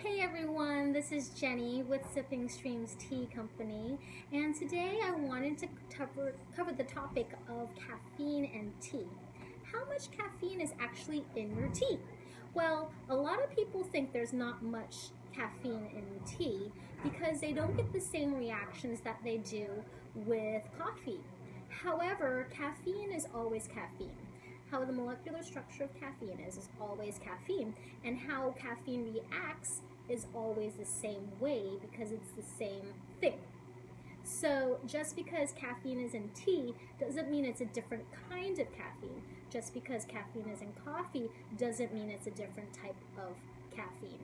Hey everyone, this is Jenny with Streams Tea Company, and today I wanted to cover the topic of caffeine and tea. How much caffeine is actually in your tea? Well, a lot of people think there's not much caffeine in tea because they don't get the same reactions that they do with coffee. However, caffeine is always caffeine. How the molecular structure of caffeine is always caffeine, and how caffeine reacts is always the same way because it's the same thing. So just because caffeine is in tea doesn't mean it's a different kind of caffeine. Just because caffeine is in coffee doesn't mean it's a different type of caffeine.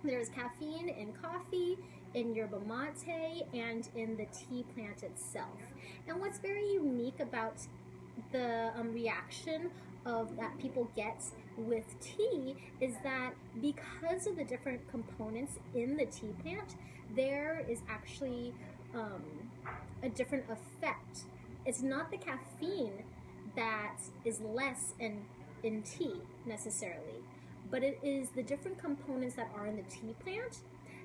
There's caffeine in coffee, in yerba mate, and in the tea plant itself. And what's very unique about the reaction that people get with tea is that because of the different components in the tea plant, there is actually a different effect. It's not the caffeine that is less in tea necessarily, but it is the different components that are in the tea plant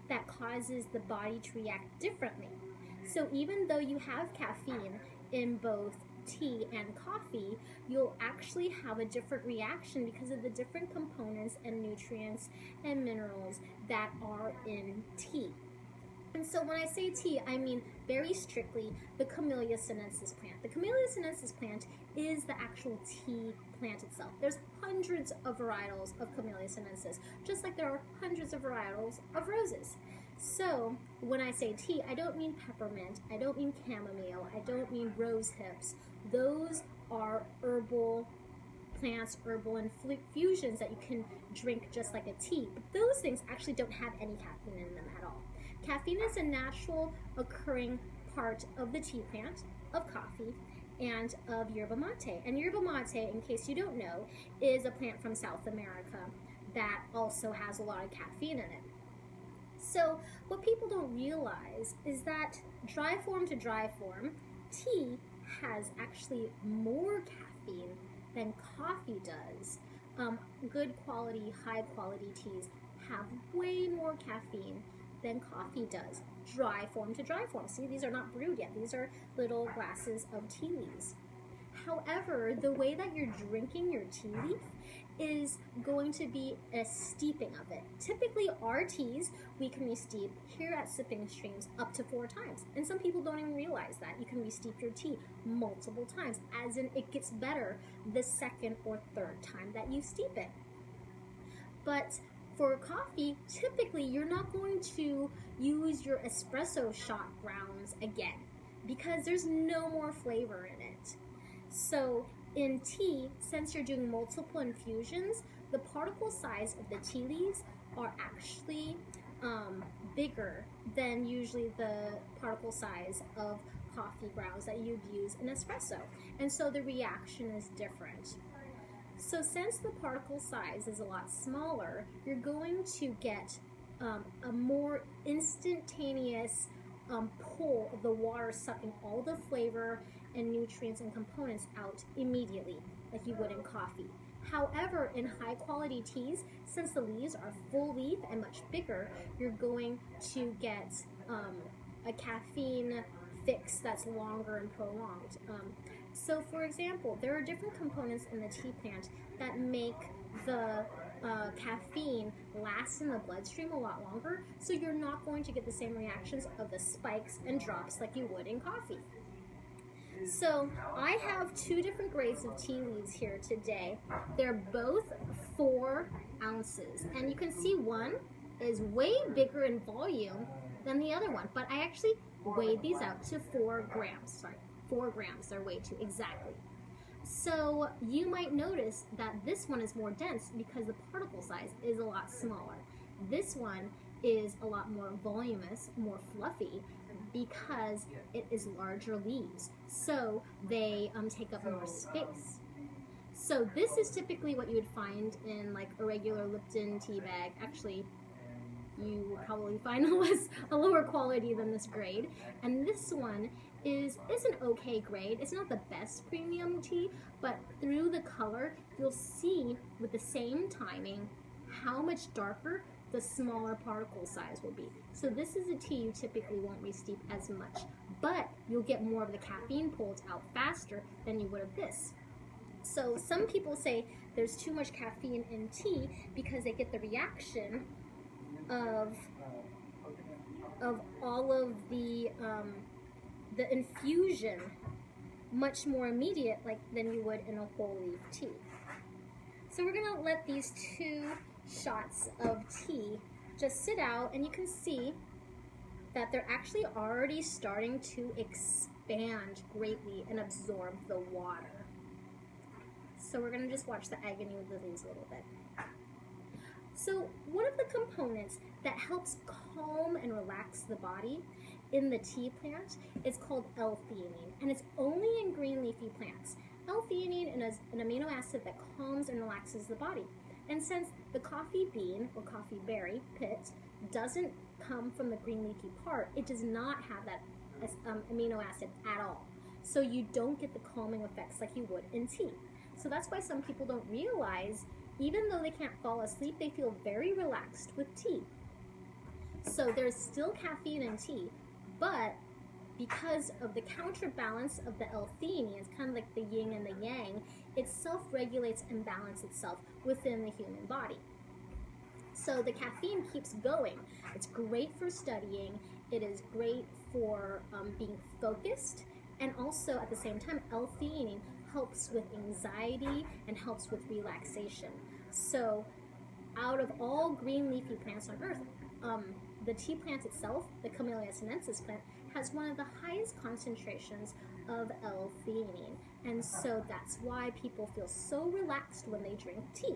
that causes the body to react differently. So even though you have caffeine in both tea and coffee, you'll actually have a different reaction because of the different components and nutrients and minerals that are in tea. And so when I say tea, I mean very strictly the Camellia sinensis plant. The Camellia sinensis plant is the actual tea plant itself. There's hundreds of varietals of Camellia sinensis, just like there are hundreds of varietals of roses. So when I say tea, I don't mean peppermint, I don't mean chamomile, I don't mean rose hips. Those are herbal plants, herbal infusions that you can drink just like a tea. But those things actually don't have any caffeine in them at all. Caffeine is a natural occurring part of the tea plant, of coffee, and of yerba mate. And yerba mate, in case you don't know, is a plant from South America that also has a lot of caffeine in it. So what people don't realize is that dry form to dry form, tea has actually more caffeine than coffee does. Good quality, high quality teas have way more caffeine than coffee does. Dry form to dry form. See, these are not brewed yet. These are little glasses of tea leaves. However, the way that you're drinking your tea leaf is going to be a steeping of it. Typically, our teas, we can re-steep here at Sipping Streams up to 4 times. And some people don't even realize that. You can re-steep your tea multiple times, as in it gets better the second or third time that you steep it. But for coffee, typically you're not going to use your espresso shot grounds again because there's no more flavor in it. So in tea, since you're doing multiple infusions, the particle size of the tea leaves are actually bigger than usually the particle size of coffee grounds that you'd use in espresso. And so the reaction is different. So since the particle size is a lot smaller, you're going to get a more instantaneous pull of the water sucking all the flavor and nutrients and components out immediately, like you would in coffee. However, in high quality teas, since the leaves are full leaf and much bigger, you're going to get a caffeine fix that's longer and prolonged. So for example, there are different components in the tea plant that make the caffeine last in the bloodstream a lot longer, so you're not going to get the same reactions of the spikes and drops like you would in coffee. So I have 2 different grades of tea leaves here today. They're both 4 ounces, and you can see one is way bigger in volume than the other one, but I actually weighed these out to 4 grams. Sorry, 4 grams they're weighed to exactly. So you might notice that this one is more dense because the particle size is a lot smaller. This one is a lot more voluminous, more fluffy, because it is larger leaves. So they take up more space. So this is typically what you would find in like a regular Lipton tea bag. Actually, you will probably find a lower quality than this grade. And this one is an okay grade. It's not the best premium tea, but through the color, you'll see with the same timing how much darker the smaller particle size will be. So this is a tea you typically won't re-steep as much, but you'll get more of the caffeine pulled out faster than you would of this. So some people say there's too much caffeine in tea because they get the reaction of all of the infusion much more immediate than you would in a whole leaf tea. So we're gonna let these 2 shots of tea just sit out, and you can see that they're actually already starting to expand greatly and absorb the water. So we're gonna just watch the agony of the leaves a little bit. So one of the components that helps calm and relax the body in the tea plant is called L-theanine, and it's only in green leafy plants. L-theanine is an amino acid that calms and relaxes the body. And since the coffee bean or coffee berry pit doesn't come from the green leafy part, it does not have that amino acid at all. So you don't get the calming effects like you would in tea. So that's why some people don't realize, even though they can't fall asleep, they feel very relaxed with tea. So there's still caffeine in tea, but because of the counterbalance of the L-theanine, it's kind of like the yin and the yang, it self-regulates and balances itself within the human body. So the caffeine keeps going. It's great for studying, it is great for being focused, and also at the same time, L-theanine helps with anxiety and helps with relaxation. So out of all green leafy plants on earth, the tea plant itself, the Camellia sinensis plant, has one of the highest concentrations of L-theanine. And so that's why people feel so relaxed when they drink tea.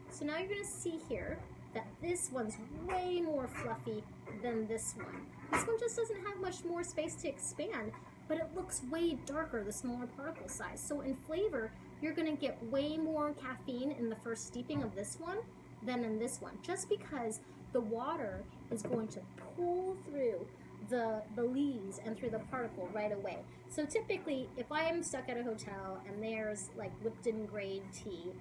So now you're going to see here that this one's way more fluffy than this one. This one just doesn't have much more space to expand, but it looks way darker, the smaller particle size. So in flavor, you're going to get way more caffeine in the first steeping of this one than in this one, just because the water is going to pull through the leaves and through the particle right away. So typically, if I am stuck at a hotel and there's like Lipton grade tea,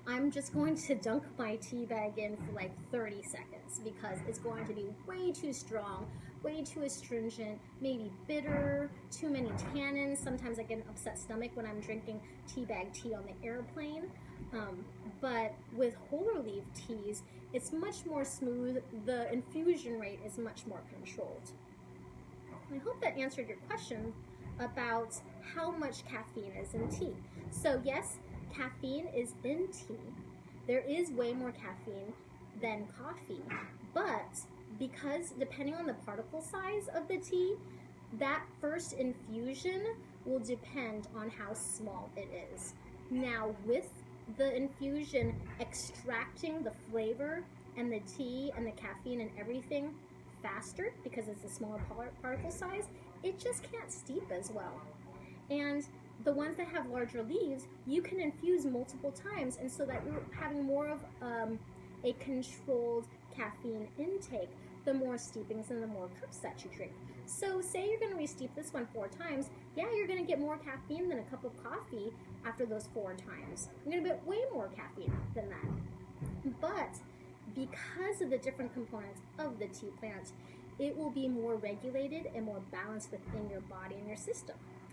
I'm just going to dunk my tea bag in for like 30 seconds because it's going to be way too strong, way too astringent, maybe bitter, too many tannins. Sometimes I get an upset stomach when I'm drinking tea bag tea on the airplane. But with whole leaf teas, it's much more smooth. The infusion rate is much more controlled. I hope that answered your question about how much caffeine is in tea. So yes, caffeine is in tea. There is way more caffeine than coffee, but because depending on the particle size of the tea, that first infusion will depend on how small it is. Now with the infusion extracting the flavor and the tea and the caffeine and everything faster because it's a smaller particle size, it just can't steep as well. And the ones that have larger leaves, you can infuse multiple times, and so that you're having more of a controlled caffeine intake, the more steepings and the more cups that you drink. So say you're going to re-steep this one 4 times, yeah, you're going to get more caffeine than a cup of coffee after those 4 times. You're going to get way more caffeine than that. But because of the different components of the tea plant, it will be more regulated and more balanced within your body and your system.